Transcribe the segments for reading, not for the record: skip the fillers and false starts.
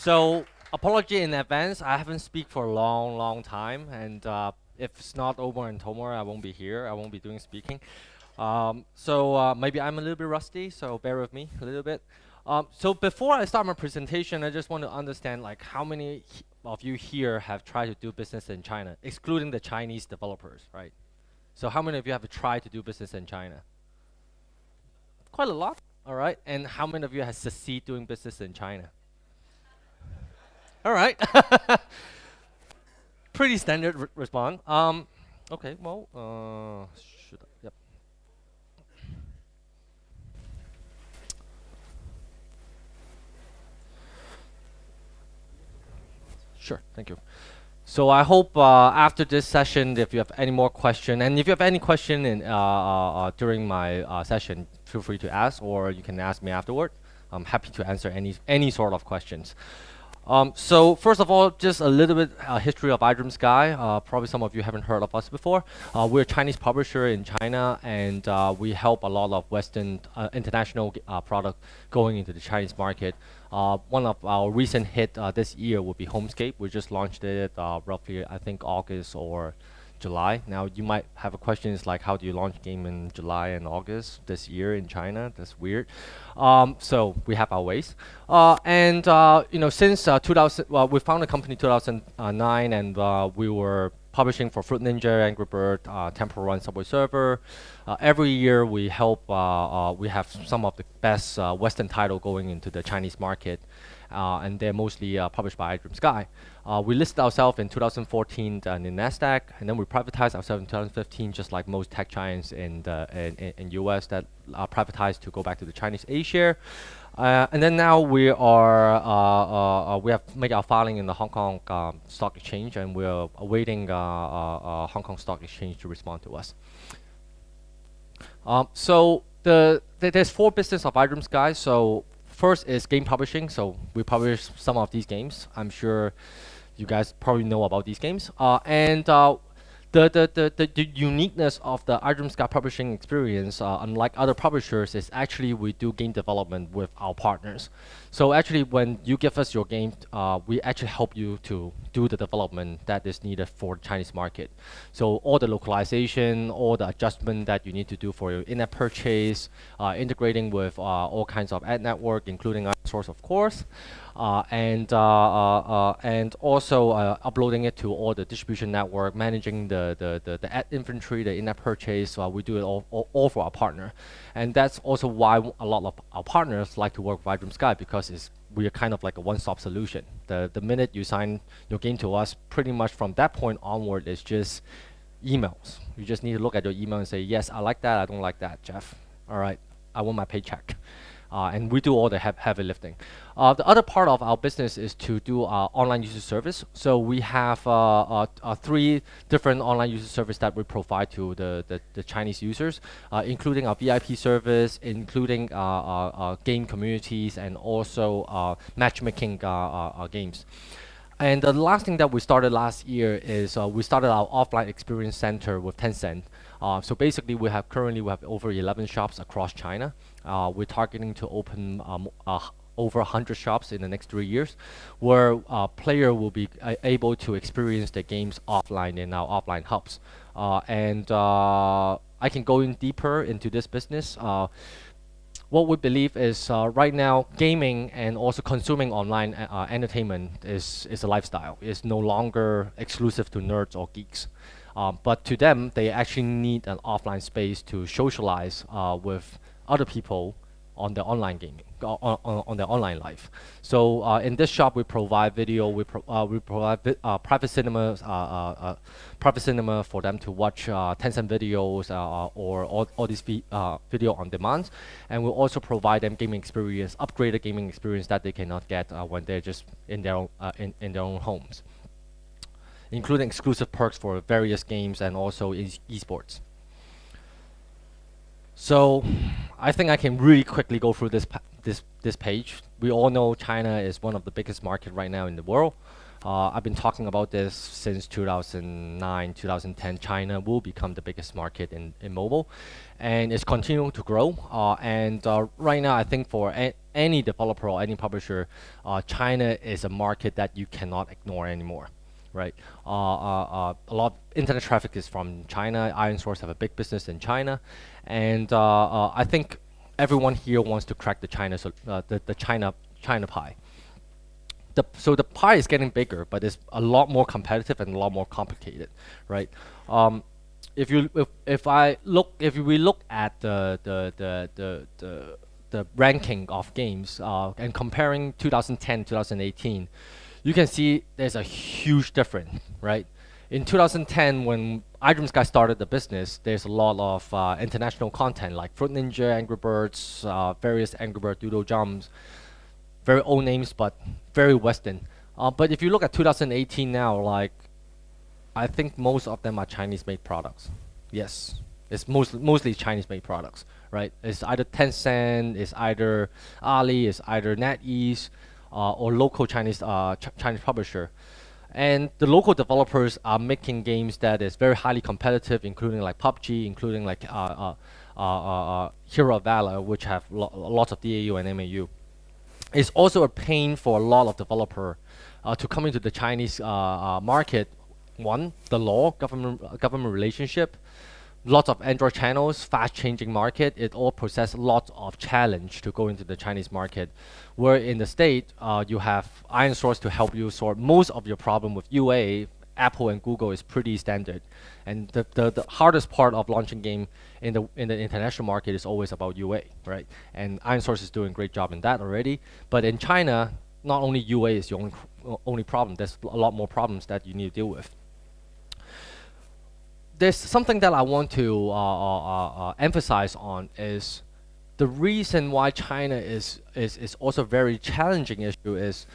So apology in advance. I haven't speak for a long time, and if it's not Omar and Tomar, I won't be here. I won't be doing speaking. Maybe I'm a little bit rusty, so bear with me a little bit. So before I start my presentation, I just want to understand like how many of you here have tried to do business in China, excluding the Chinese developers, right? So how many of you have tried to do business in China? Quite a lot, all right. And how many of you have succeeded doing business in China? All right. Pretty standard response. Okay, well, should I, yep. Sure, thank you. So I hope after this session, if you have any more question, and if you have any question during my session, feel free to ask, or you can ask me afterward. I'm happy to answer any sort of questions. So first of all, just a little bit history of iDreamSky. Probably some of you haven't heard of us before. We're a Chinese publisher in China, and we help a lot of Western international product going into the Chinese market. One of our recent hit this year would be Homescape. We just launched it roughly, I think, August or July. Now you might have a question is like, how do you launch a game in July and August this year in China? That's weird. So we have our ways. Since 2000, well, we founded the company 2009, and we were publishing for Fruit Ninja, Angry Bird, Temple Run, Subway Surfer. Every year we help. We have some of the best Western title going into the Chinese market. And they're mostly published by iDreamSky. We listed ourselves in 2014 in NASDAQ, and then we privatized ourselves in 2015, just like most tech giants in US that privatized to go back to the Chinese A share. And then now we have made our filing in the Hong Kong Stock Exchange, and we're awaiting Hong Kong Stock Exchange to respond to us. There's four business of iDreamSky. So first is game publishing. So we publish some of these games. I'm sure you guys probably know about these games. The uniqueness of the iDreamSky publishing experience, unlike other publishers, is actually we do game development with our partners. So actually, when you give us your game, we actually help you to do the development that is needed for the Chinese market. So all the localization, all the adjustment that you need to do for your in-app purchase, integrating with all kinds of ad network, including our source, of course. And also uploading it to all the distribution network, managing the ad inventory, the in-app purchase. We do it all for our partner, and that's also why a lot of our partners like to work with iDreamSky, because we are kind of like a one-stop solution. The minute you sign your game to us, pretty much from that point onward, it's just emails. You just need to look at your email and say, yes, I like that, I don't like that, Jeff. All right, I want my paycheck. And we do all the heavy lifting. The other part of our business is to do online user service. So we have three different online user service that we provide to the Chinese users, including our VIP service, including game communities, and also matchmaking games. And the last thing that we started last year is we started our offline experience center with Tencent. So basically, we have over 11 shops across China. We're targeting to open over 100 shops in the next 3 years, where player will be able to experience the games offline in our offline hubs. I can go in deeper into this business. What we believe is right now, gaming and also consuming online entertainment is a lifestyle. It's no longer exclusive to nerds or geeks. But to them, they actually need an offline space to socialize with other people on their online gaming, on their online life. So in this shop, we provide video, we provide private cinemas, private cinema for them to watch Tencent videos or all these video on demand, and we'll also provide them gaming experience, upgraded gaming experience that they cannot get when they're just in their own homes, including exclusive perks for various games and also esports. So I think I can really quickly go through this page. We all know China is one of the biggest market right now in the world. I've been talking about this since 2009, 2010. China will become the biggest market in mobile, and it's continuing to grow. Right now, I think for any developer or any publisher, China is a market that you cannot ignore anymore, right? A lot of internet traffic is from China. Iron Source have a big business in China, and I think everyone here wants to crack the China pie. So the pie is getting bigger, but it's a lot more competitive and a lot more complicated, right? If we look at the ranking of games and comparing 2010 2018, you can see there's a huge difference, right? In 2010, when iDreamSky started the business, there's a lot of international content like Fruit Ninja, Angry Birds, various Angry Bird Doodle Jumps, very old names, but very Western. But if you look at 2018 now, like, I think most of them are Chinese-made products. Yes, it's mostly Chinese-made products, right? It's either Tencent, it's either Ali, it's either NetEase, or local Chinese Chinese publisher. And the local developers are making games that is very highly competitive, including like PUBG, including like Hero of Valor, which have lots of DAU and MAU. It's also a pain for a lot of developer to come into the Chinese market. One, the law, government relationship, lots of Android channels, fast-changing market. It all possess lots of challenge to go into the Chinese market. Where in the state, you have Iron Source to help you sort most of your problem with UA. Apple and Google is pretty standard, and the hardest part of launching game in the international market is always about UA, right? And Iron Source is doing a great job in that already. But in China, not only UA is the only problem. There's a lot more problems that you need to deal with. There's something that I want to emphasize on is the reason why China is also a very challenging issue is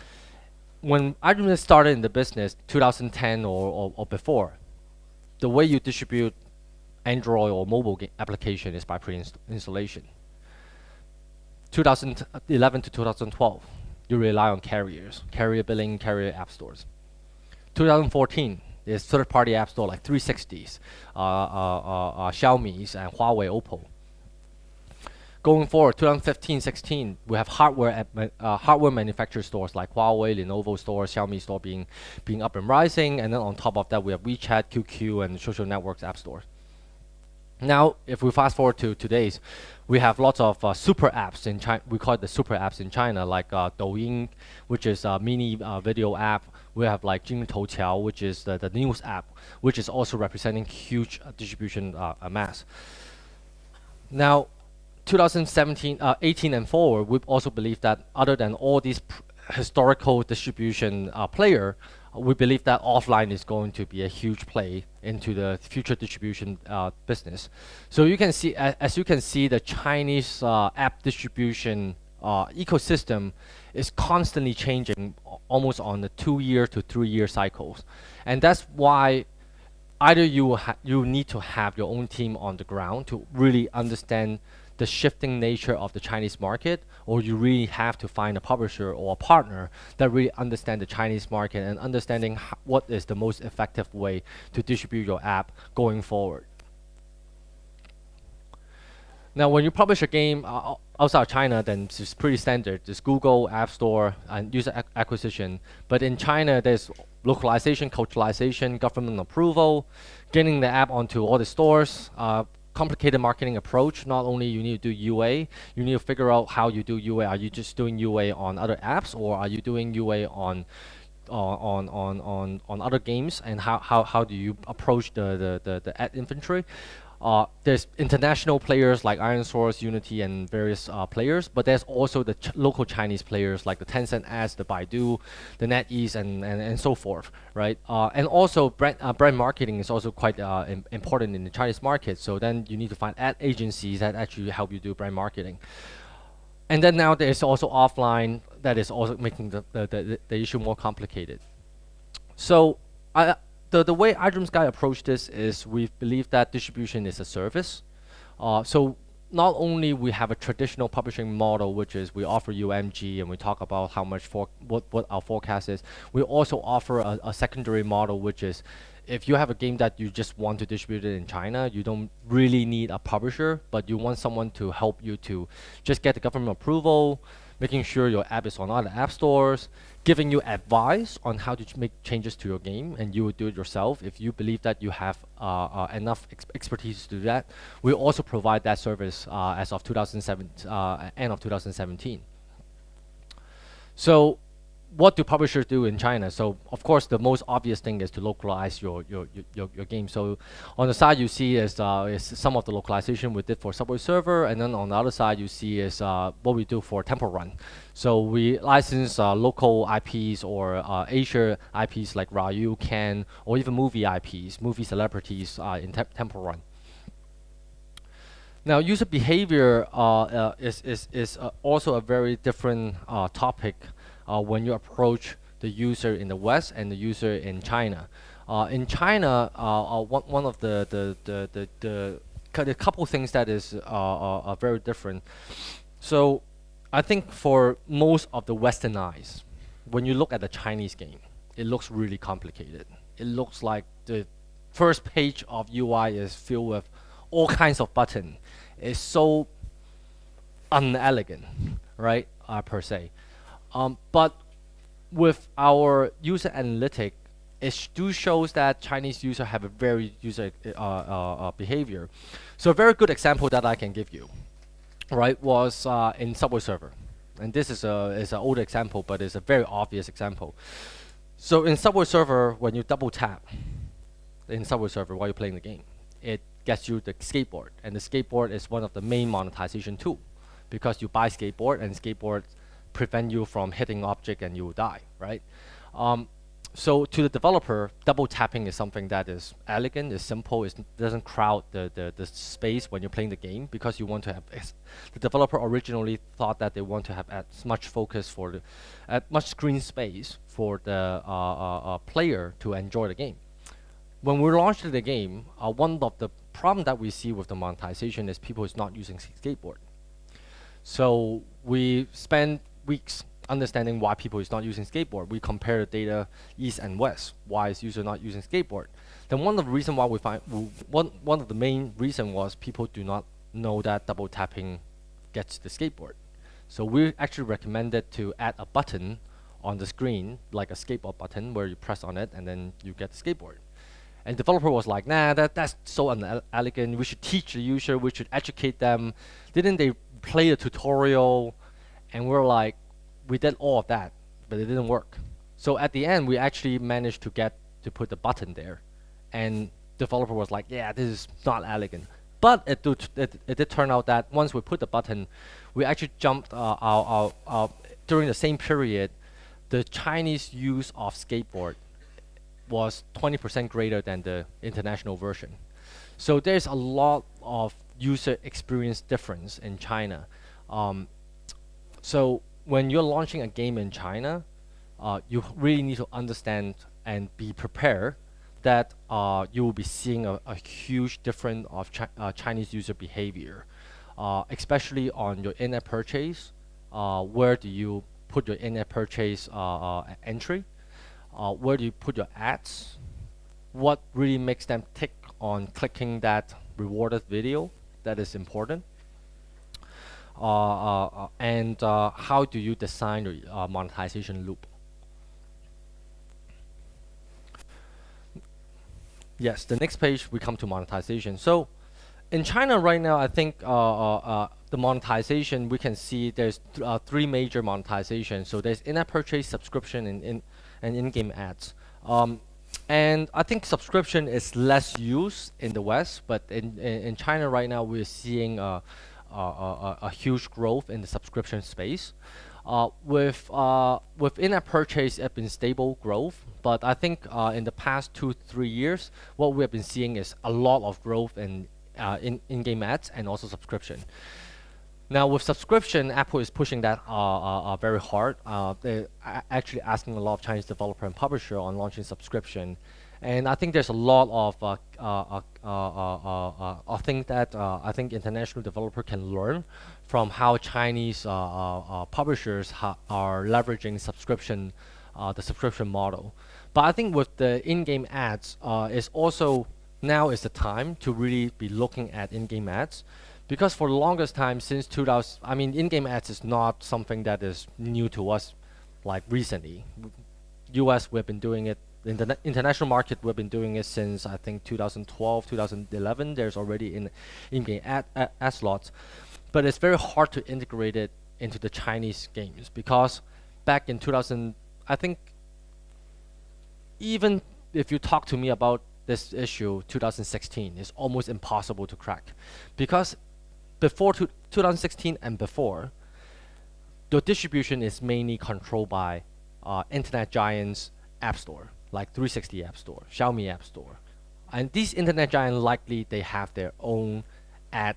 when iDreamSky started in the business 2010 or before, the way you distribute Android or mobile application is by pre-installation. 2011 to 2012, you rely on carrier billing, carrier app stores. 2014, there's third-party app store like 360s, Xiaomi's, and Huawei, Oppo. Going forward, 2015-16, we have hardware manufacturer stores like Huawei, Lenovo store, Xiaomi store being up and rising, and then on top of that, we have WeChat, QQ, and social networks app stores. Now, if we fast forward to today's, we have lots of super apps in China. We call it the super apps in China, like Douyin, which is a mini video app. We have like Jing Toutiao, which is the news app, which is also representing huge distribution mass. Now, 2017, 18 and forward, we also believe that other than all these historical distribution player, we believe that offline is going to be a huge play into the future distribution business. So you can see, as you can see, the Chinese app distribution ecosystem is constantly changing, almost on the 2-year to 3-year cycles, and that's why either you need to have your own team on the ground to really understand the shifting nature of the Chinese market, or you really have to find a publisher or a partner that really understand the Chinese market and understanding what is the most effective way to distribute your app going forward. Now, when you publish a game outside of China, then it's pretty standard. It's Google, App Store, and user acquisition. But in China, there's localization, culturalization, government approval, getting the app onto all the stores, complicated marketing approach. Not only you need to do UA, you need to figure out how you do UA. Are you just doing UA on other apps, or are you doing UA on other games? And how do you approach the ad inventory? There's international players like Iron Source, Unity, and various players, but there's also the local Chinese players like the Tencent ads, the Baidu, the NetEase, and so forth, right? And also brand marketing is also quite important in the Chinese market. So then you need to find ad agencies that actually help you do brand marketing. And then now there's also offline that is also making the issue more complicated. So the way iDreamSky approached this is we believe that distribution is a service. So not only we have a traditional publishing model, which is we offer you MG and we talk about how much what our forecast is. We also offer a secondary model, which is if you have a game that you just want to distribute it in China, you don't really need a publisher, but you want someone to help you to just get the government approval, making sure your app is on other app stores, giving you advice on how to make changes to your game, and you will do it yourself if you believe that you have enough expertise to do that. We also provide that service as of 2007, end of 2017. So what do publishers do in China? So of course the most obvious thing is to localize your game. So on the side you see is some of the localization we did for Subway Surfer, and then on the other side you see is what we do for Temple Run. So we license local IPs or Asia IPs like Ryu, Ken, or even movie IPs, movie celebrities in Temple Run. Now, user behavior is also a very different topic when you approach the user in the West and the user in China. In China, one of the couple things that is are very different. So, I think for most of the Western eyes, when you look at the Chinese game, it looks really complicated. It looks like the first page of UI is filled with all kinds of buttons. It's so unelegant, right? Per se. But with our user analytic, it shows that Chinese users have a very user behavior. So a very good example that I can give you, right, was in Subway Surfer, and this is an old example, but it's a very obvious example. So in Subway Surfer, when you double tap in Subway Surfer while you're playing the game, it gets you the skateboard, and the skateboard is one of the main monetization tool, because you buy skateboard and skateboard prevent you from hitting object and you will die, right? So to the developer, double tapping is something that is elegant, is simple, it doesn't crowd the space when you're playing the game, because you want to have the developer originally thought that they want to have as much focus for much screen space for the player to enjoy the game. When we launched the game, one of the problem that we see with the monetization is people is not using skateboard. So we spend weeks understanding why people is not using skateboard. We compare the data east and west. Why is user not using skateboard? Then one of the reason why we find one of the main reason was people do not know that double tapping gets the skateboard. So we actually recommended to add a button on the screen, like a skateboard button, where you press on it and then you get the skateboard. And developer was like, nah, that's so unelegant. We should teach the user. We should educate them. Didn't they play a tutorial? And we're like, we did all of that, but it didn't work. So at the end, we actually managed to get to put the button there. And developer was like, yeah, this is not elegant. But it did turn out that once we put the button, we actually jumped during the same period, the Chinese use of skateboard was 20% greater than the international version. So there's a lot of user experience difference in China. So when you're launching a game in China, you really need to understand and be prepared that you will be seeing a huge difference of Chinese user behavior, especially on your in-app purchase. Where do you put your in-app purchase entry? Where do you put your ads? What really makes them tick on clicking that rewarded video? That is important. And how do you design your monetization loop? Yes, the next page we come to monetization. So in China right now, I think the monetization, we can see there's three major monetization. So there's in-app purchase, subscription, and in-game ads. And I think subscription is less used in the West, but in China right now, we're seeing a huge growth in the subscription space. With in-app purchase, it's been stable growth, but I think in the past 2-3 years, what we have been seeing is a lot of growth in in-game ads and also subscription. Now with subscription, Apple is pushing that very hard. They're actually asking a lot of Chinese developer and publisher on launching subscription, and I think there's a lot of things that I think international developer can learn from how Chinese publishers are leveraging subscription, the subscription model. But I think with the in-game ads, is also now is the time to really be looking at in-game ads, Because for the longest time since 2000, I mean, in-game ads is not something that is new to us, like recently. US, we've been doing it. In the international market, we've been doing it since I think 2012, 2011. There's already in-game ad slots, but it's very hard to integrate it into the Chinese games because back in 2000, I think even if you talk to me about this issue, 2016, it's almost impossible to crack, because before 2016 and before, the distribution is mainly controlled by internet giants app store, like 360 app store, Xiaomi app store. And these internet giants likely they have their own ad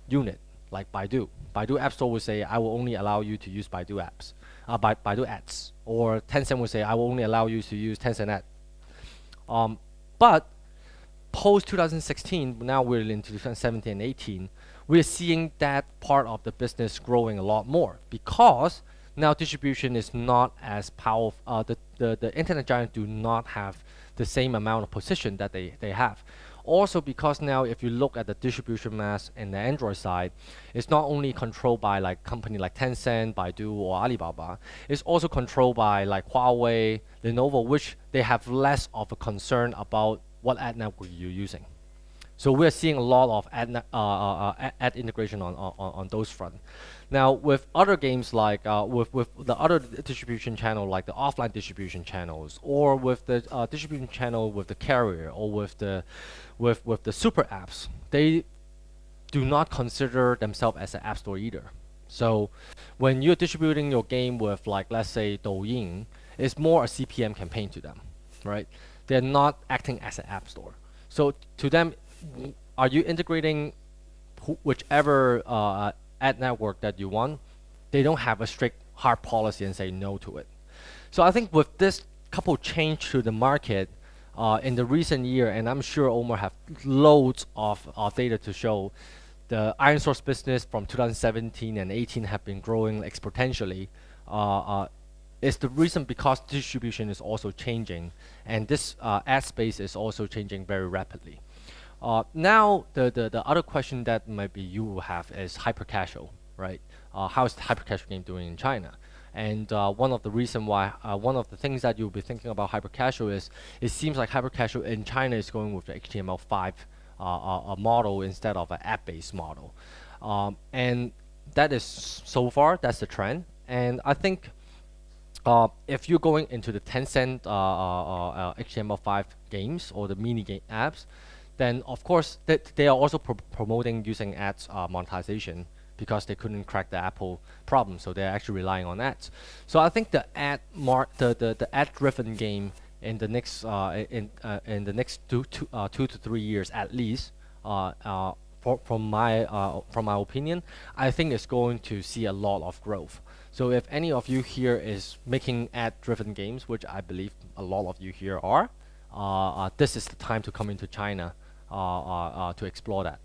unit, like Baidu. Baidu app store will say, I will only allow you to use Baidu apps, Baidu ads. Or Tencent will say, I will only allow you to use Tencent ad. But post 2016, now we're into 2017 and 18, we're seeing that part of the business growing a lot more because now distribution is not as powerful. The internet giants do not have the same amount of position that they have. Also because now if you look at the distribution mass in the Android side, it's not only controlled by like company like Tencent, Baidu, or Alibaba. It's also controlled by like Huawei, Lenovo, which they have less of a concern about what ad network you're using. So we're seeing a lot of ad integration on those front. Now with other games like with the other distribution channel like the offline distribution channels, or with the distribution channel with the carrier, or with the super apps, they do not consider themselves as an app store either. So when you're distributing your game with like let's say Douyin, it's more a CPM campaign to them, right? They're not acting as an app store. So to them, are you integrating whichever ad network that you want? They don't have a strict hard policy and say no to it. So I think with this couple change to the market in the recent year, and I'm sure Omar have loads of data to show, the iron source business from 2017 and 18 have been growing exponentially. Is the reason because distribution is also changing, and this ad space is also changing very rapidly. Now, the other question that maybe you will have is hyper casual, right? How is the hyper casual game doing in China? And one of the reason why, one of the things that you'll be thinking about hyper casual is, it seems like hyper casual in China is going with the HTML5 model instead of an app-based model, and that is so far that's the trend. And I think if you're going into the Tencent HTML5 games or the mini game apps, then of course they are also promoting using ads monetization, because they couldn't crack the Apple problem, so they're actually relying on ads. So I think the ad-driven game in the next in the next 2 to 3 years at least, from my opinion, I think it's going to see a lot of growth. So if any of you here is making ad-driven games, which I believe a lot of you here are, this is the time to come into China to explore that.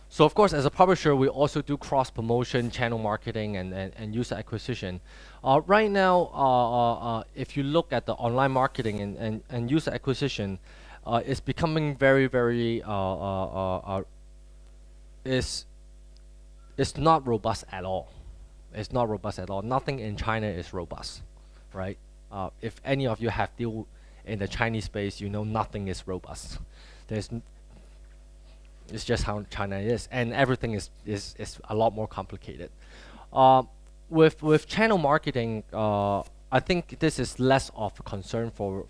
So of course, as a publisher, we also do cross-promotion, channel marketing, and user acquisition. Right now, if you look at the online marketing and user acquisition, it's becoming very, very, it's not robust at all. It's not robust at all. Nothing in China is robust, right? If any of you have deal in the Chinese space, you know nothing is robust. It's just how China is, and everything is a lot more complicated. With channel marketing, I think this is less of a concern for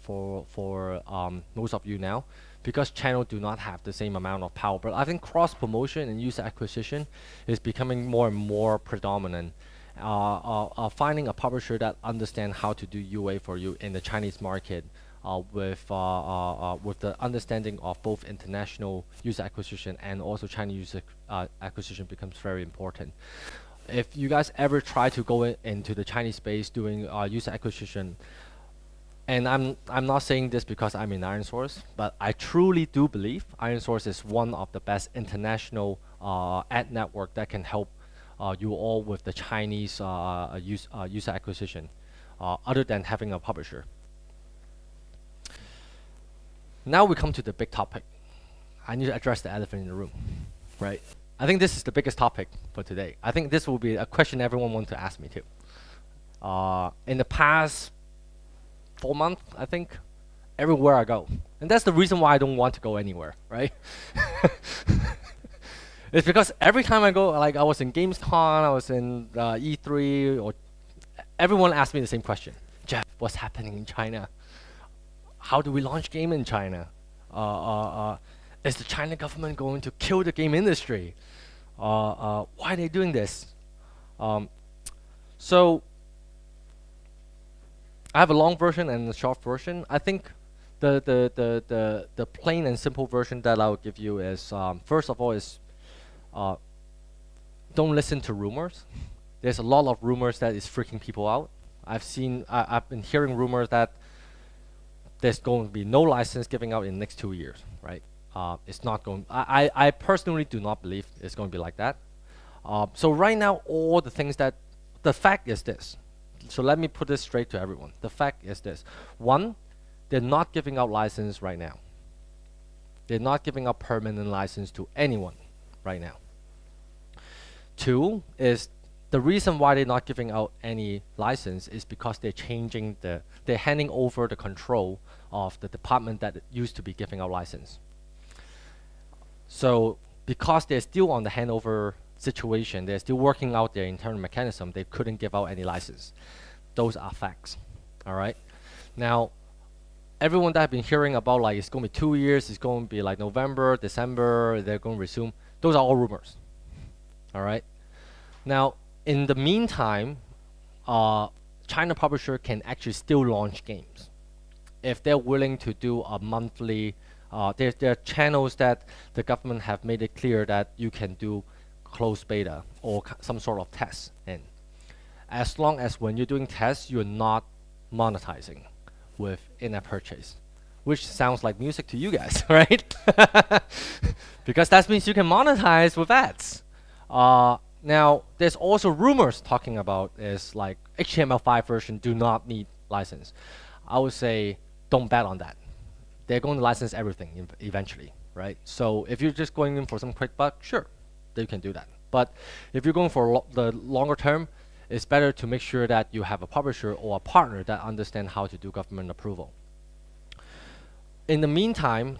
most of you now, because channel do not have the same amount of power. But I think cross promotion and user acquisition is becoming more and more predominant. Finding a publisher that understands how to do UA for you in the Chinese market, with the understanding of both international user acquisition and also Chinese user acquisition becomes very important. If you guys ever try to go into the Chinese space doing user acquisition, and I'm not saying this because I'm in ironSource, but I truly do believe ironSource is one of the best international ad network that can help you all with the Chinese user acquisition, other than having a publisher. Now we come to the big topic. I need to address the elephant in the room, right? I think this is the biggest topic for today. I think this will be a question everyone wants to ask me too. In the past 4 months, I think, everywhere I go, and that's the reason why I don't want to go anywhere, right? It's because every time I go, like I was in Gamescom, I was in E3, or everyone asks me the same question: Jeff, what's happening in China? How do we launch game in China? Is the China government going to kill the game industry? Why are they doing this? So I have a long version and a short version. I think the plain and simple version that I will give you is first of all is don't listen to rumors. There's a lot of rumors that is freaking people out. I've been hearing rumors that there's going to be no license giving out in the next 2 years, right? It's not going. I personally do not believe it's going to be like that. So right now, all the things that the fact is this. So let me put this straight to everyone. The fact is this: one, they're not giving out license right now. They're not giving out permanent license to anyone right now. Two is the reason why they're not giving out any license is because they're handing over the control of the department that used to be giving out license. So because they're still on the handover situation, they're still working out their internal mechanism, they couldn't give out any license. Those are facts. All right. Now, everyone that I've been hearing about, like it's going to be 2 years, it's going to be like November, December, they're going to resume. Those are all rumors. All right. Now, in the meantime, China publisher can actually still launch games if they're willing to do a monthly. There are channels that the government have made it clear that you can do closed beta or some sort of test in. As long as when you're doing tests, you're not monetizing with in-app purchase, which sounds like music to you guys, right? Because that means you can monetize with ads. Now, there's also rumors talking about is like HTML5 version do not need license. I would say don't bet on that. They're going to license everything eventually, right? So if you're just going in for some quick buck, sure, they can do that. But if you're going for the longer term, it's better to make sure that you have a publisher or a partner that understand how to do government approval. In the meantime,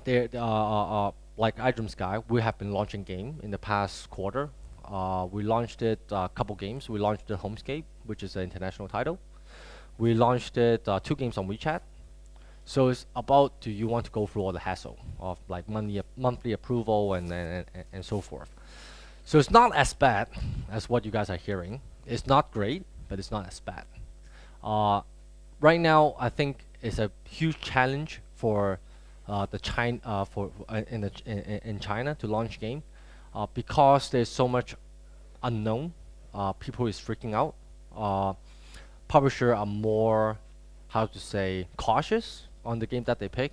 like iDreamSky, we have been launching game in the past quarter. We launched it a couple games. We launched the Homescape, which is an international title. We launched it 2 games on WeChat. So it's about do you want to go through all the hassle of like monthly approval and so forth. So it's not as bad as what you guys are hearing. It's not great, but it's not as bad. Right now, I think it's a huge challenge for in China to launch game because there's so much unknown. People is freaking out. Publisher are more, how to say, cautious on the game that they pick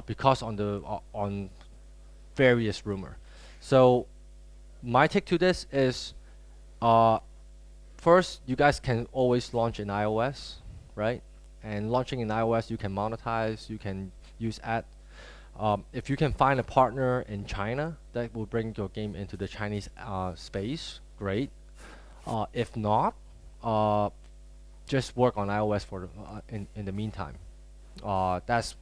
because on various rumor. So my take to this is first, you guys can always launch in iOS, right? And launching in iOS, you can monetize, you can use ad. If you can find a partner in China that will bring your game into the Chinese space, great. If not, just work on iOS for in the meantime. That's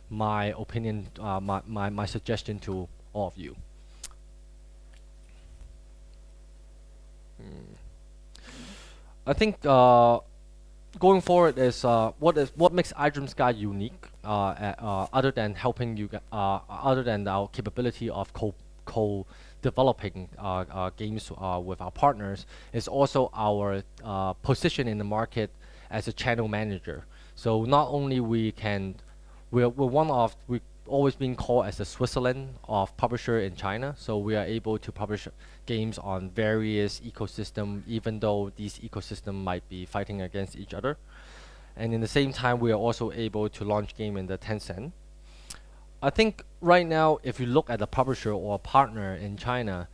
my opinion, my suggestion to all of you. I think going forward is what makes iDreamSky unique, other than helping you, other than our capability of co-developing games with our partners, is also our position in the market as a channel manager. So not only we're always being called as the Switzerland of publisher in China. So we are able to publish games on various ecosystem, even though these ecosystem might be fighting against each other. And in the same time, we are also able to launch game in the Tencent. I think right now, if you look at a publisher or a partner in China,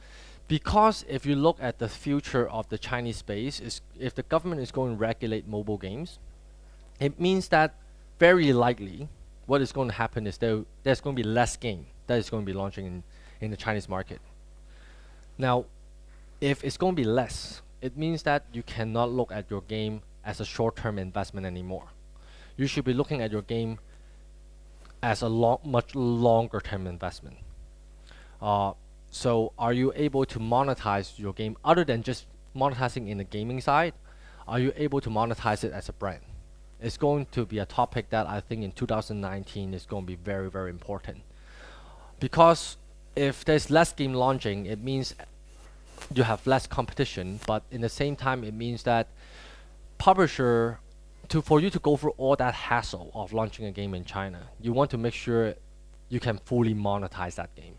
because if you look at the future of the Chinese space, if the government is going to regulate mobile games, it means that very likely what is going to happen is there's going to be less game that is going to be launching in the Chinese market. Now, if it's going to be less, it means that you cannot look at your game as a short-term investment anymore. You should be looking at your game as a much longer-term investment. So are you able to monetize your game other than just monetizing in the gaming side? Are you able to monetize it as a brand? It's going to be a topic that I think in 2019 is going to be very, very important. Because if there's less game launching, it means you have less competition, but in the same time, it means that publisher, for you to go through all that hassle of launching a game in China, you want to make sure you can fully monetize that game.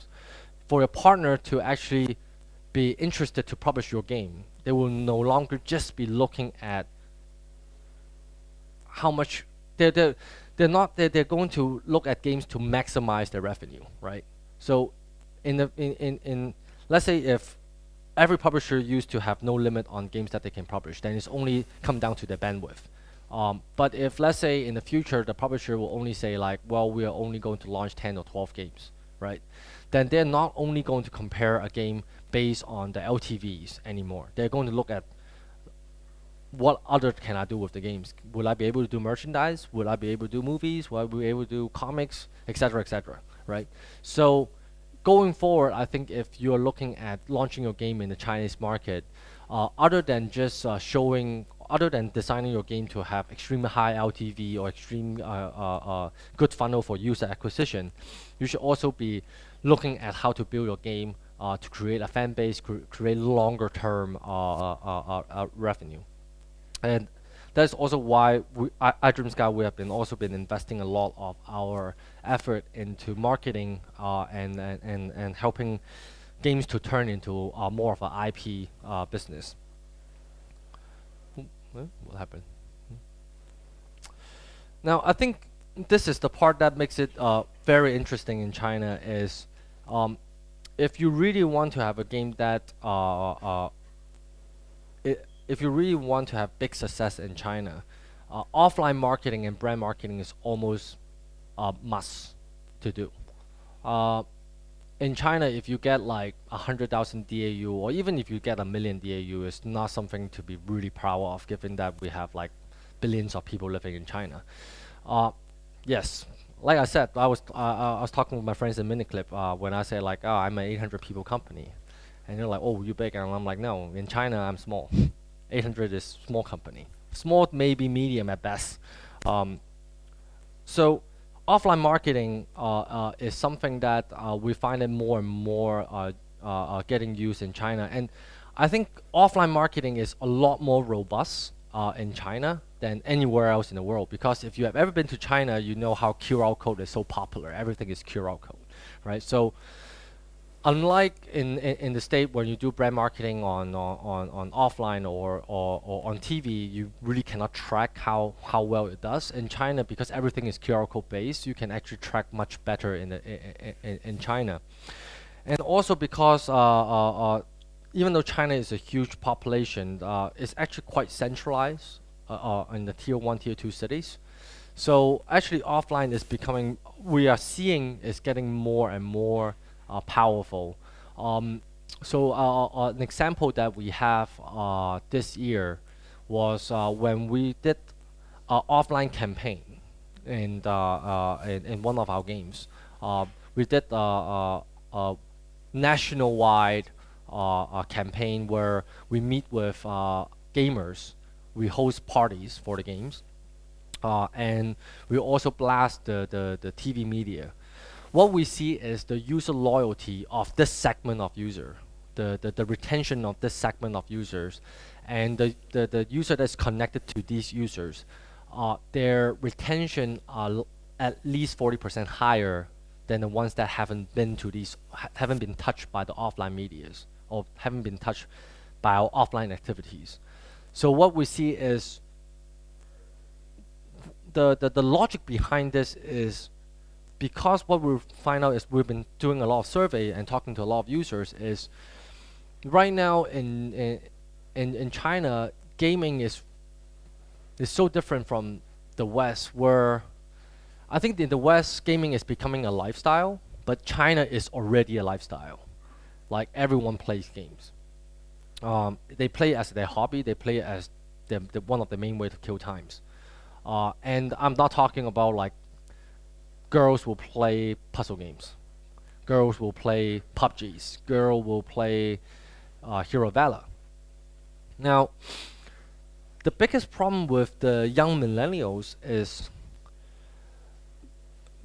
For your partner to actually be interested to publish your game, they will no longer just be looking at how much they're going to look at games to maximize their revenue, right? So in let's say if every publisher used to have no limit on games that they can publish, then it's only come down to their bandwidth. But if let's say in the future the publisher will only say like, well, we are only going to launch 10 or 12 games, right? Then they're not only going to compare a game based on the LTVs anymore. They're going to look at what other can I do with the games? Will I be able to do merchandise? Will I be able to do movies? Will I be able to do comics, etc., right? So going forward, I think if you're looking at launching your game in the Chinese market, other than just other than designing your game to have extremely high LTV or extreme good funnel for user acquisition, you should also be looking at how to build your game to create a fan base, create longer term revenue. And that's also why iDreamSky, we have also been investing a lot of our effort into marketing and helping games to turn into more of an IP business. What happened? Now, I think this is the part that makes it very interesting in China is if you really want to have a game that if you really want to have big success in China, offline marketing and brand marketing is almost a must to do. In China, if you get like 100,000 DAU, or even if you get 1 million DAU, it's not something to be really proud of, given that we have like billions of people living in China. Yes, like I said, I was talking with my friends in Miniclip when I say like, oh, I'm an 800 people company, and they're like, oh, you big, and I'm like, no, in China I'm small. 800 is small company, small maybe medium at best. So offline marketing is something that we find it more and more getting used in China, and I think offline marketing is a lot more robust in China than anywhere else in the world, because if you have ever been to China, you know how QR code is so popular. Everything is QR code, right? So unlike in the state where you do brand marketing on offline or on TV, you really cannot track how well it does. In China, because everything is QR code based, you can actually track much better in China. And also because even though China is a huge population, it's actually quite centralized in the tier 1, tier 2 cities. So actually offline is becoming, we are seeing is getting more and more powerful. So an example that we have this year was when we did an offline campaign in one of our games. We did a national-wide campaign where we meet with gamers, we host parties for the games, and we also blast the TV media. What we see is the user loyalty of this segment of user, the retention of this segment of users, and the user that's connected to these users, their retention are at least 40% higher than the ones that haven't been touched by the offline medias or haven't been touched by our offline activities. So what we see is the logic behind this is, because what we find out is we've been doing a lot of survey and talking to a lot of users, is right now in China, gaming is so different from the West, where I think in the West, gaming is becoming a lifestyle, but China is already a lifestyle. Like everyone plays games. They play as their hobby. They play as the one of the main way to kill times. And I'm not talking about like girls will play puzzle games. Girls will play PUBGs. Girl will play Hero Valor. Now, the biggest problem with the young millennials is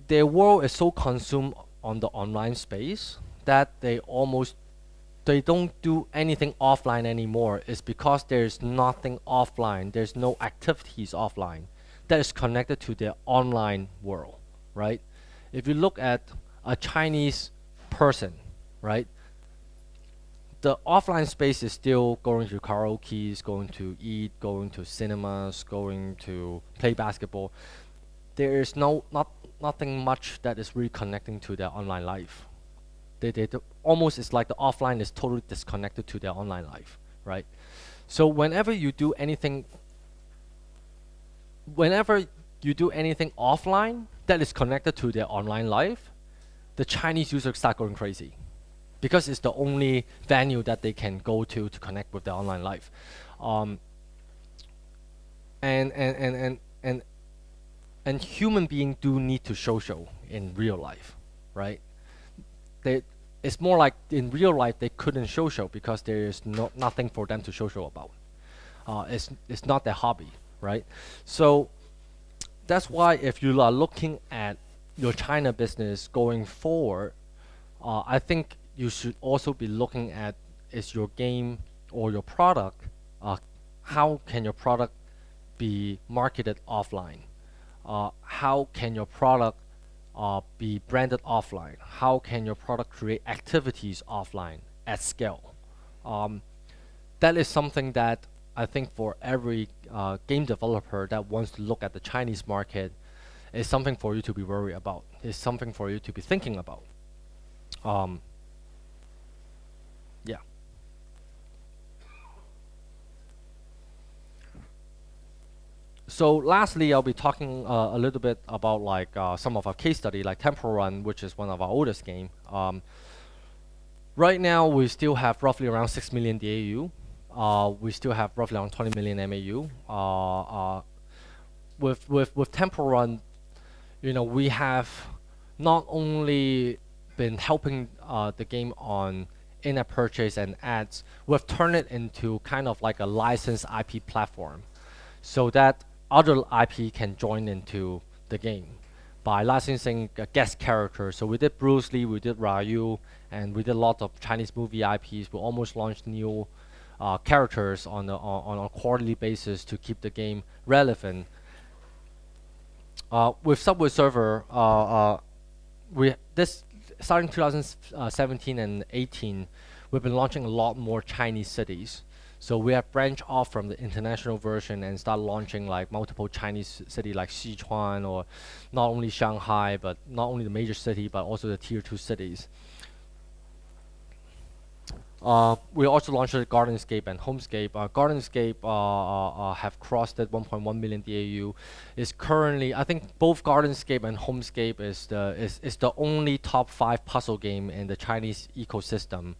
their world is so consumed on the online space that they don't do anything offline anymore. It's because there's nothing offline. There's no activities offline that is connected to their online world, right? If you look at a Chinese person, right? The offline space is still going to karaoke's, going to eat, going to cinemas, going to play basketball. There is nothing much that is really connecting to their online life. Almost it's like the offline is totally disconnected to their online life, right? So whenever you do anything offline that is connected to their online life, the Chinese users start going crazy because it's the only venue that they can go to connect with their online life. Um, and, and, and, and, and, and human beings do need to social in real life, right? It's more like in real life they couldn't social because there is nothing for them to social about. It's not their hobby, right? So that's why if you are looking at your China business going forward, I think you should also be looking at is your game or your product, how can your product be marketed offline? How can your product be branded offline? How can your product create activities offline at scale? That is something that I think for every game developer that wants to look at the Chinese market is something for you to be worried about. It's something for you to be thinking about. Yeah. So lastly, I'll be talking a little bit about like some of our case study, like Temple Run, which is one of our oldest game. Right now, we still have roughly around 6 million DAU. We still have roughly around 20 million MAU. With Temple Run, we have not only been helping the game on in-app purchase and ads, we've turned it into kind of like a licensed IP platform, so that other IP can join into the game by licensing guest characters. So we did Bruce Lee, we did Ryu, and we did a lot of Chinese movie IPs. We almost launched new characters on a quarterly basis to keep the game relevant. With Subway Server, starting 2017 and 18, we've been launching a lot more Chinese cities. So we have branched off from the international version and start launching like multiple Chinese city like Sichuan, or not only Shanghai, but not only the major city, but also the tier 2 cities. We also launched Gardenscape and Homescape. Gardenscape have crossed at 1.1 million DAU. Is currently, I think, both Gardenscape and Homescape is the only top 5 puzzle game in the Chinese ecosystem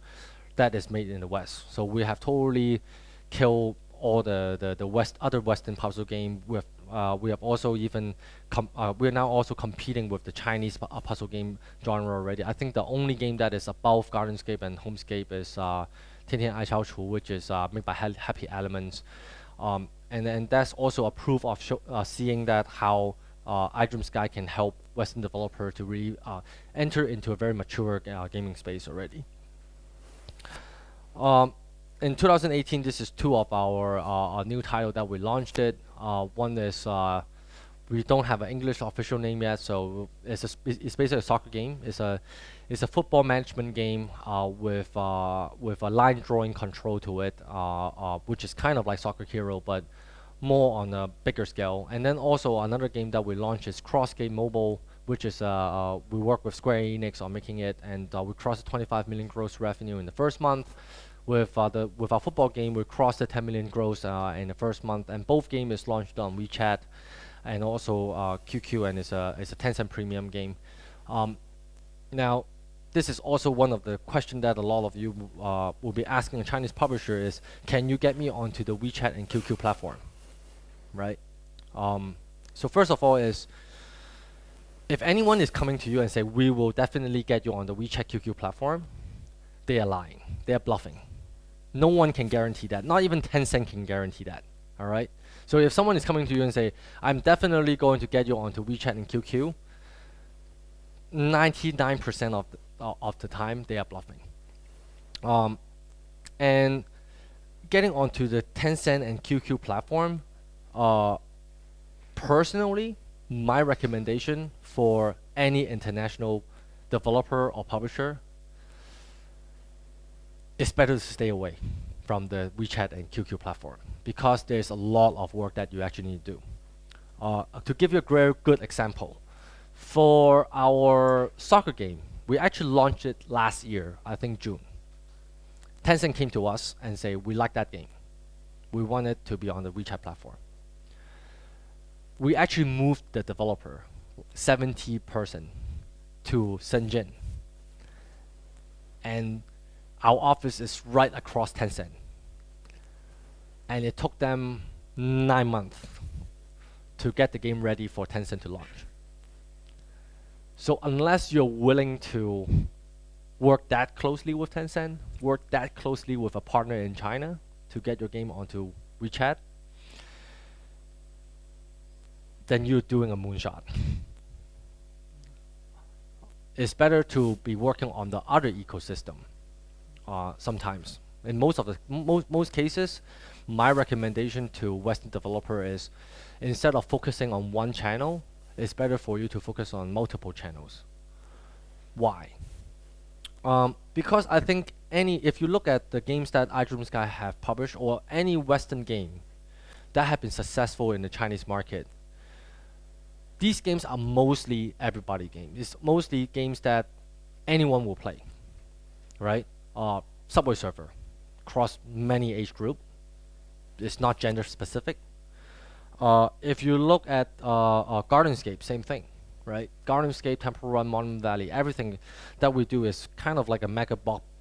that is made in the West. So we have totally killed all the other Western puzzle game. We have also even we are now also competing with the Chinese puzzle game genre already. I think the only game that is above Gardenscape and Homescape is Tian Tian Ai Qiao Chu, which is made by Happy Elements, and then that's also a proof of seeing that how iDreamSky can help Western developer to really enter into a very mature gaming space already. In 2018, this is 2 of our new title that we launched it. One is we don't have an English official name yet, so it's basically a soccer game. It's a football management game with a line drawing control to it, which is kind of like Soccer Hero, but more on a bigger scale. And then also another game that we launched is Cross Game Mobile, which is we work with Square Enix on making it, and we crossed 25 million gross revenue in the first month. With our football game, we crossed the 10 million gross in the first month, and both games is launched on WeChat. and also QQ, and it's a Tencent premium game. Now, this is also one of the questions that a lot of you will be asking a Chinese publisher is, can you get me onto the WeChat and QQ platform, right? So first of all is, if anyone is coming to you and say, we will definitely get you on the WeChat QQ platform, they are lying, they are bluffing. No one can guarantee that, not even Tencent can guarantee that, all right? So if someone is coming to you and say, I'm definitely going to get you onto WeChat and QQ, 99% of the time they are bluffing. And getting onto the Tencent and QQ platform, personally, my recommendation for any international developer or publisher is better to stay away from the WeChat and QQ platform, because there's a lot of work that you actually need to do. To give you a very good example, for our soccer game, we actually launched it last year, I think June. Tencent came to us and say, we like that game. We want it to be on the WeChat platform. We actually moved the developer, 70 person, to Shenzhen. And our office is right across Tencent. And it took them 9 months to get the game ready for Tencent to launch. So unless you're willing to work that closely with Tencent, work that closely with a partner in China to get your game onto WeChat, then you're doing a moonshot. It's better to be working on the other ecosystem. Sometimes, in most cases, my recommendation to Western developer is, instead of focusing on one channel, it's better for you to focus on multiple channels. Why? Because I think if you look at the games that iDreamSky have published, or any Western game that have been successful in the Chinese market, these games are mostly everybody games. It's mostly games that anyone will play, right? Subway Surfer, across many age group. It's not gender specific. If you look at Gardenscapes, same thing, right? Gardenscape, Temple Run, Monument Valley, everything that we do is kind of like a mega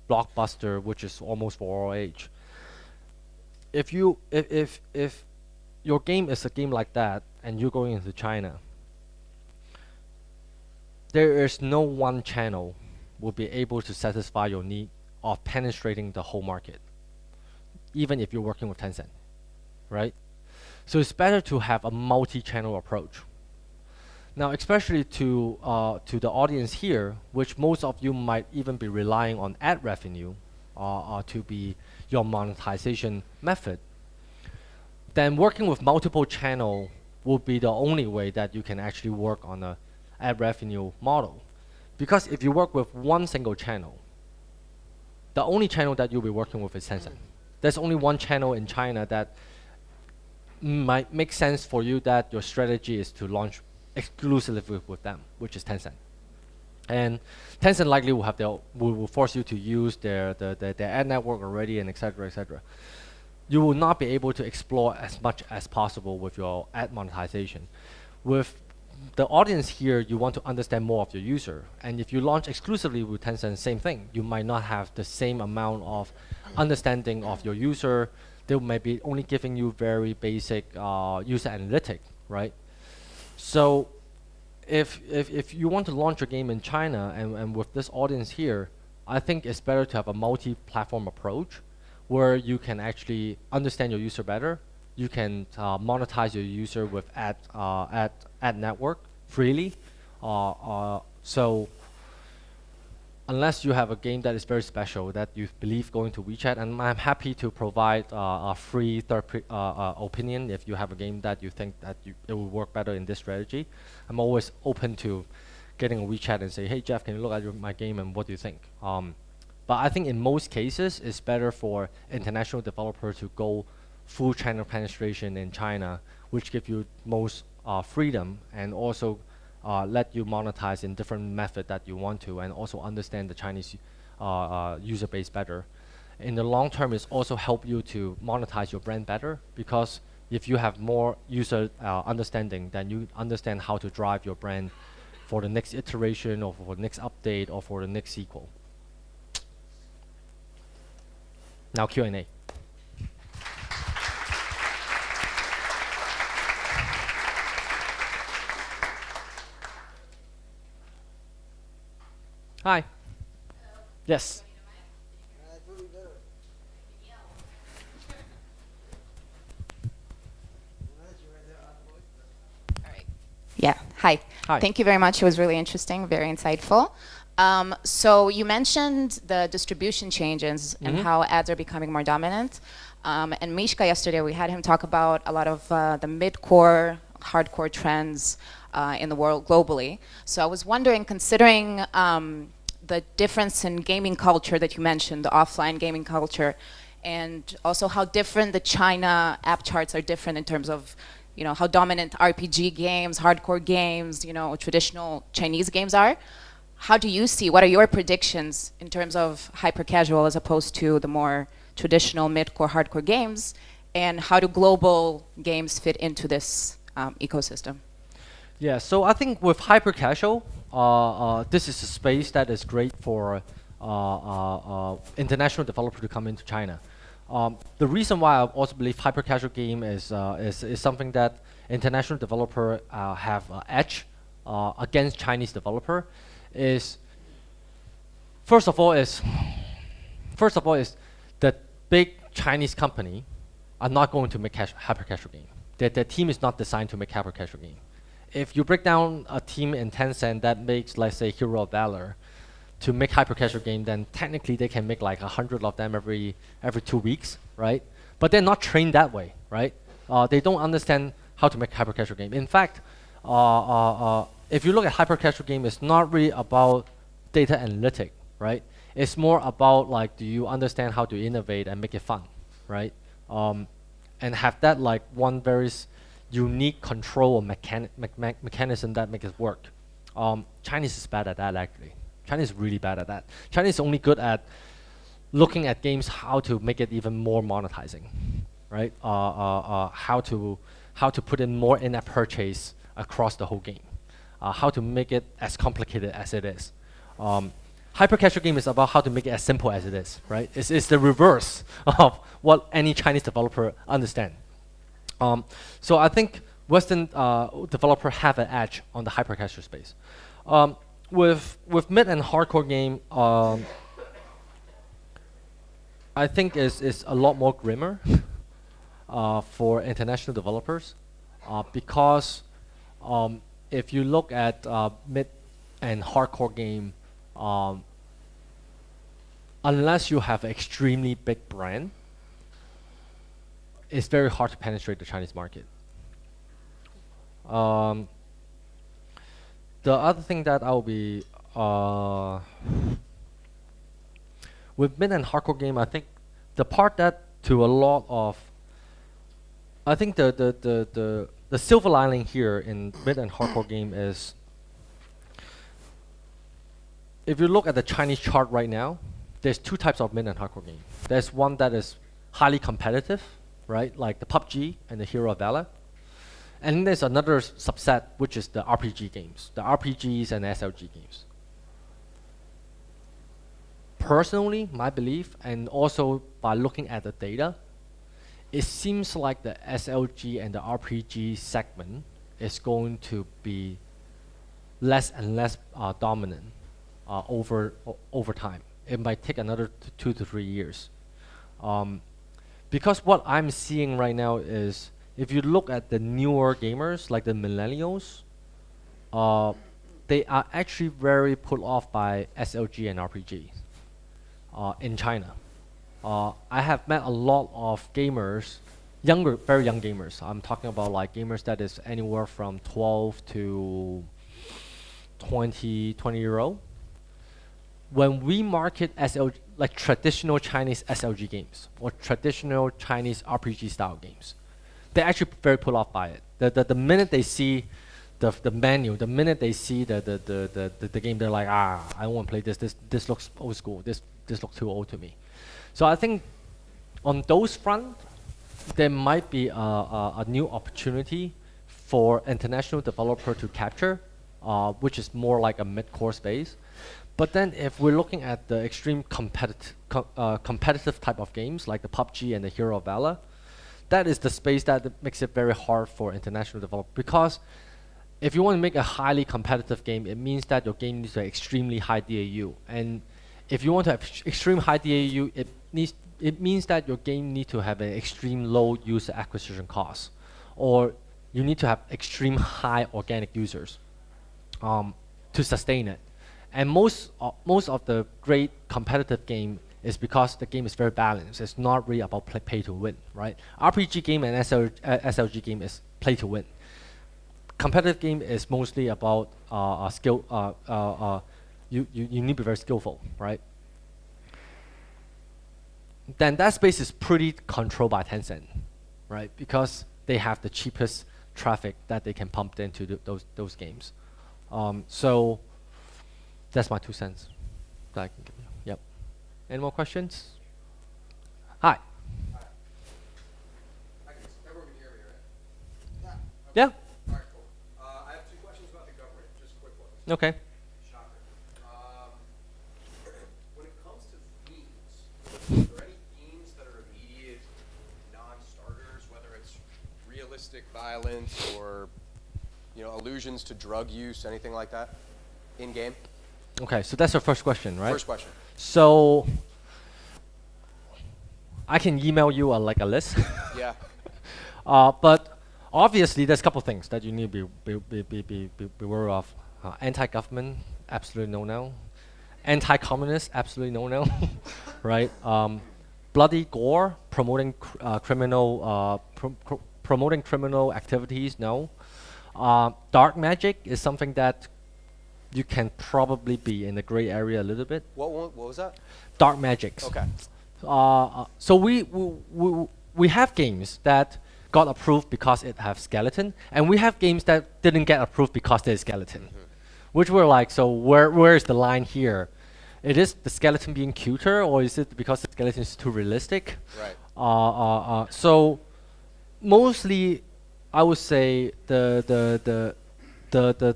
blockbuster, which is almost for all age. If your game is a game like that, and you're going into China, there is no one channel will be able to satisfy your need of penetrating the whole market, even if you're working with Tencent, right? So it's better to have a multi-channel approach. Now, especially to the audience here, which most of you might even be relying on ad revenue to be your monetization method, then working with multiple channel will be the only way that you can actually work on a ad revenue model. Because if you work with one single channel, the only channel that you'll be working with is Tencent. There's only one channel in China that might make sense for you, that your strategy is to launch exclusively with them, which is Tencent. And Tencent likely will force you to use their ad network already, and etc. etc. You will not be able to explore as much as possible with your ad monetization. With the audience here, you want to understand more of your user. And if you launch exclusively with Tencent, same thing. You might not have the same amount of understanding of your user. They may be only giving you very basic user analytic, right? So if you want to launch a game in China, and with this audience here, I think it's better to have a multi-platform approach where you can actually understand your user better. You can monetize your user with ad network freely. So unless you have a game that is very special that you believe going to WeChat, and I'm happy to provide a free third opinion if you have a game that you think that it will work better in this strategy. I'm always open to getting a WeChat and say, hey Jeff, can you look at my game and what do you think? But I think in most cases, it's better for international developers to go full channel penetration in China, which gives you most freedom, and also let you monetize in different method that you want to, and also understand the Chinese user base better. In the long term, it's also help you to monetize your brand better, because if you have more user understanding, then you understand how to drive your brand for the next iteration or for the next update or for the next sequel. Now Q&A. Hi. Yes. Yeah, hi. Hi. Thank you very much. It was really interesting, very insightful. So you mentioned the distribution changes and how ads are becoming more dominant. And Mishka yesterday, we had him talk about a lot of the mid-core, hardcore trends in the world globally. So I was wondering, considering the difference in gaming culture that you mentioned, the offline gaming culture, and also how different the China app charts are different in terms of how dominant RPG games, hardcore games, traditional Chinese games are. How do you see, what are your predictions in terms of hyper-casual as opposed to the more traditional mid-core, hardcore games? And how do global games fit into this ecosystem? Yeah, so I think with hyper-casual, this is a space that is great for international developer to come into China. The reason why I also believe hyper-casual game is something that international developer have edge against Chinese developer is first of all is that big Chinese company are not going to make hyper-casual game. Their team is not designed to make hyper-casual game. If you break down a team in Tencent that makes, let's say, Hero of Valor, to make hyper-casual game, then technically they can make like 100 of them every 2 weeks, right? But they're not trained that way, right? They don't understand how to make hyper-casual game. In fact, if you look at hyper-casual game, it's not really about data analytic, right? It's more about like, do you understand how to innovate and make it fun, right? And have that like one very unique control or mechanism that makes it work. Chinese is bad at that actually. Chinese is really bad at that. Chinese is only good at looking at games how to make it even more monetizing, right? How to put in more in-app purchase across the whole game. How to make it as complicated as it is. Hyper-casual game is about how to make it as simple as it is, right? It's the reverse of what any Chinese developer understand. So I think Western developer have an edge on the hyper-casual space. With mid and hardcore game, I think is a lot more grimmer for international developers because if you look at mid and hardcore game, unless you have an extremely big brand, it's very hard to penetrate the Chinese market. The other thing that I'll be with mid and hardcore game, I think the part that to a lot of I think the silver lining here in mid and hardcore game is if you look at the Chinese chart right now, there's two types of mid and hardcore game. There's one that is highly competitive, right? Like the PUBG and the Hero of Valor. And then there's another subset, which is the RPG games, the RPGs and SLG games. Personally, my belief, and also by looking at the data, it seems like the SLG and the RPG segment is going to be less and less dominant over time. It might take another 2 to 3 years. Because what I'm seeing right now is if you look at the newer gamers, like the millennials, they are actually very put off by SLG and RPG in China. I have met a lot of gamers, very young gamers. I'm talking about like gamers that is anywhere from 12 to 20 year old. When we market SLG, like traditional Chinese SLG games or traditional Chinese RPG style games, they're actually very put off by it. The minute they see the menu, the minute they see the game, they're like, I don't want to play this. This looks old school. This looks too old to me. So I think on those front, there might be a new opportunity for international developer to capture, which is more like a mid-core space. But then if we're looking at the extreme competitive type of games like the PUBG and the Hero of Valor, that is the space that makes it very hard for international developers. Because if you want to make a highly competitive game, it means that your game needs to have extremely high DAU. And if you want to have extreme high DAU, it means that your game needs to have an extreme low user acquisition cost, or you need to have extreme high organic users to sustain it. And most of the great competitive game is because the game is very balanced. It's not really about pay to win, right? RPG game and SLG game is play to win. Competitive game is mostly about skill. You need to be very skillful, right? Then that space is pretty controlled by Tencent, right? Because they have the cheapest traffic that they can pump into those games. So that's my 2 cents that I can give you. Yep. Any more questions? Hi. Everyone can hear me, right? Yeah. All right, cool. I have 2 questions about the government, just quick ones. Okay. Shocker. When it comes to themes, are there any themes that are immediate non-starters, whether it's realistic violence or, allusions to drug use, anything like that, in game? Okay. So that's your first question, right? First question. So I can email you like a list. Yeah. But obviously, there's a couple things that you need to be aware of. Anti-government, absolutely no. Anti-communist, absolutely no. Right? Bloody gore, promoting promoting criminal activities, no. Dark magic is something that you can probably be in the gray area a little bit. What was that? Dark magics. Okay. So we have games that got approved because it have skeleton, and we have games that didn't get approved because there's skeleton, which were like, so where is the line here? It is the skeleton being cuter, or is it because the skeleton is too realistic? Right. So mostly, I would say the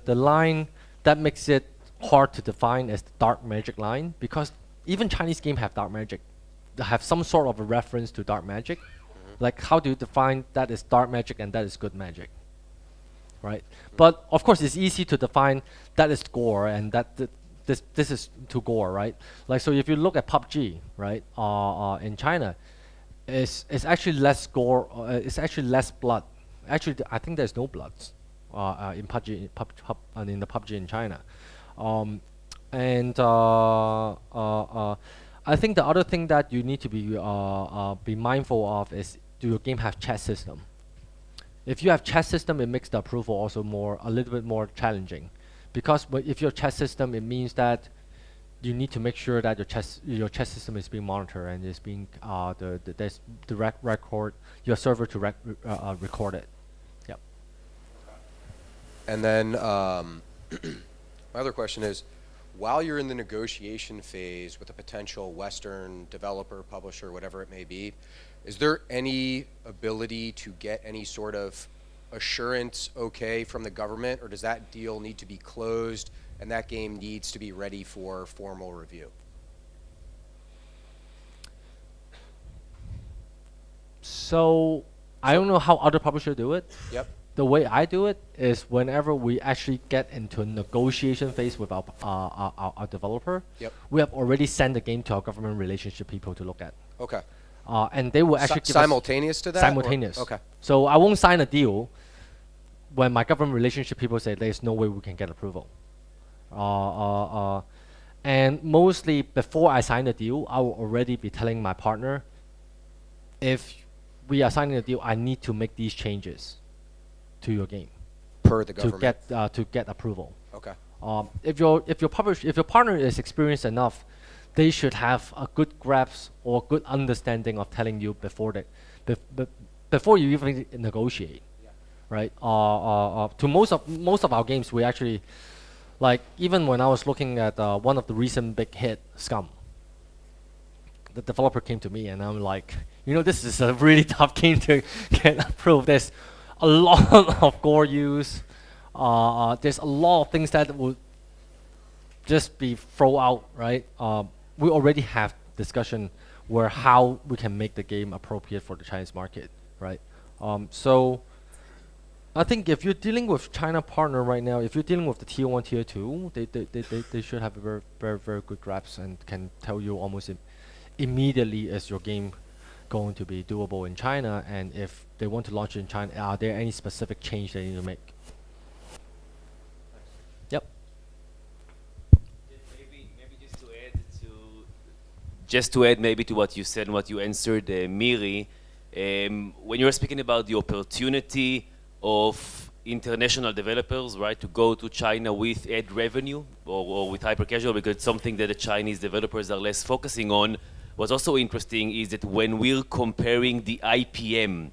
line that makes it hard to define is the dark magic line, because even Chinese game have dark magic. They have some sort of a reference to dark magic. Like, how do you define that is dark magic and that is good magic? Right? But of course, it's easy to define that is gore and that this is to gore, right? Like, so if you look at PUBG, right, in China, it's actually less gore. It's actually less blood. Actually, I think there's no blood in PUBG in the PUBG in China. I think the other thing that you need to be mindful of is, do your game have chat system? If you have chat system, it makes the approval also a little bit more challenging, because if your chat system, it means that you need to make sure that your chat system is being monitored and is being there's direct record your server to record it. Yep. And then my other question is, while you're in the negotiation phase with a potential Western developer, publisher, whatever it may be, is there any ability to get any sort of assurance okay from the government, or does that deal need to be closed and that game needs to be ready for formal review? So I don't know how other publishers do it. Yep. The way I do it is, whenever we actually get into a negotiation phase with our developer, Yep. we have already sent the game to our government relationship people to look at. Okay. And they will actually give simultaneous to us that? simultaneous. Okay. So I won't sign a deal when my government relationship people say there's no way we can get approval. And mostly before I sign the deal, I will already be telling my partner, if we are signing a deal, I need to make these changes to your game Per the government. to get approval. Okay. If your partner is experienced enough, they should have a good grasp or good understanding of telling you before you even negotiate, right? To most of our games, we actually, like, even when I was looking at one of the recent big hit, Scum, the developer came to me and I'm like, You know, this is a really tough game to get approved. There's a lot of gore use. There's a lot of things that would just be thrown out, right? We already have discussion where how we can make the game appropriate for the Chinese market, right? So I think if you're dealing with China partner right now, if you're dealing with the tier 1, tier 2, they should have a very, very, very good grasp and can tell you almost immediately is your game going to be doable in China, and if they want to launch it in China, are there any specific change they need to make? Yep. Maybe just to add maybe to what you said and what you answered, Miri, when you were speaking about the opportunity of international developers, right, to go to China with ad revenue or with hyper casual, because it's something that the Chinese developers are less focusing on. What's also interesting is that when we're comparing the IPM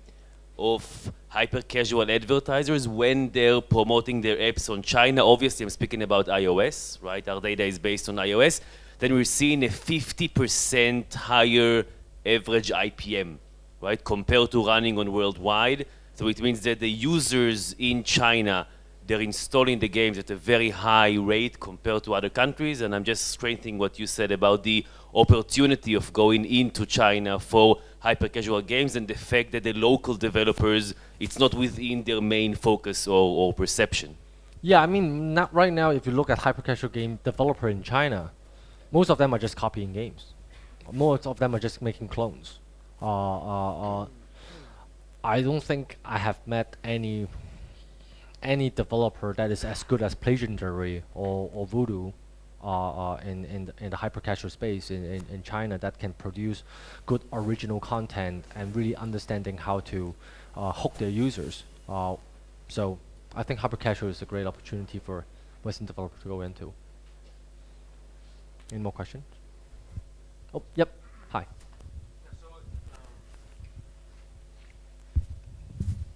of hyper casual advertisers when they're promoting their apps on China, obviously I'm speaking about iOS, right? Our data is based on iOS. Then we're seeing a 50% higher average IPM, right, compared to running on worldwide. So it means that the users in China, they're installing the games at a very high rate compared to other countries. And I'm just strengthening what you said about the opportunity of going into China for hyper-casual games and the fact that the local developers, it's not within their main focus or perception. Yeah, I mean, not right now, if you look at hyper-casual game developer in China, most of them are just copying games. Most of them are just making clones. I don't think I have met any developer that is as good as Plagiary or Voodoo in the hyper casual space in China that can produce good original content and really understanding how to hook their users. So I think hyper casual is a great opportunity for Western developers to go into. Any more questions? Oh, yep. Hi.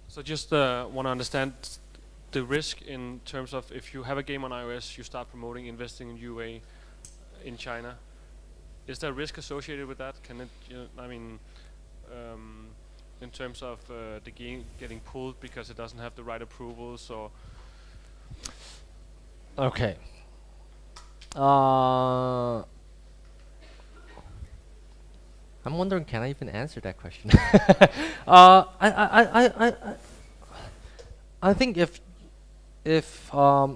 So just want to understand the risk in terms of if you have a game on iOS, you start promoting, investing in UA in China. Is there risk associated with that? Can it, I mean, in terms of the game getting pulled because it doesn't have the right approvals or? Okay. I'm wondering, can I even answer that question? I think if I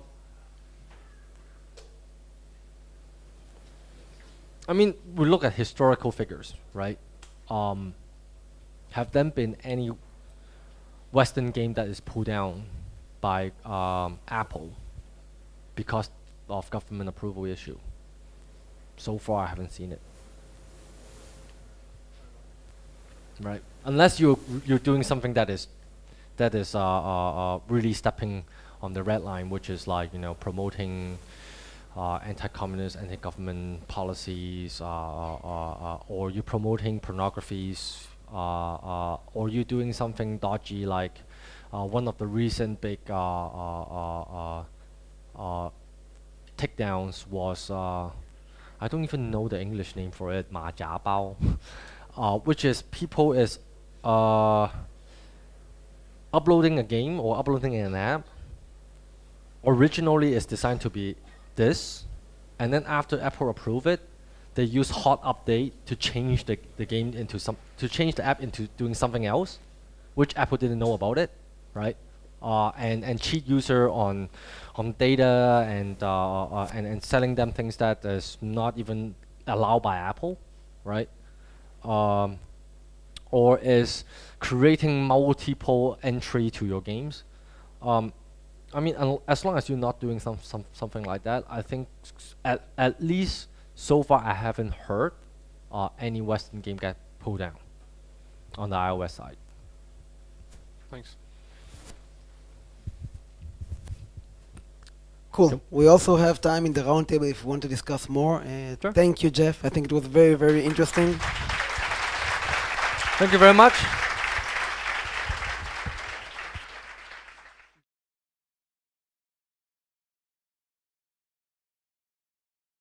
mean, we look at historical figures, right? Have there been any Western game that is pulled down by Apple because of government approval issue? So far, I haven't seen it. Right, unless you're doing something that is really stepping on the red line, which is like promoting anti-communist, anti-government policies, or you're promoting pornographies, or you're doing something dodgy like one of the recent big takedowns was I don't even know the English name for it, 马甲包. Which is people is uploading a game or uploading an app. Originally, it's designed to be this, and then after Apple approve it, they use hot update to change the game into to change the app into doing something else, which Apple didn't know about it, right? And cheat user on data and selling them things that is not even allowed by Apple, right? Or is creating multiple entry to your games. I mean, as long as you're not doing something like that, I think at least so far I haven't heard any Western game get pulled down on the iOS side. Thanks. Cool. Yep. We also have time in the roundtable if you want to discuss more. Sure. Thank you, Jeff. I think it was very, very interesting. Thank you very much.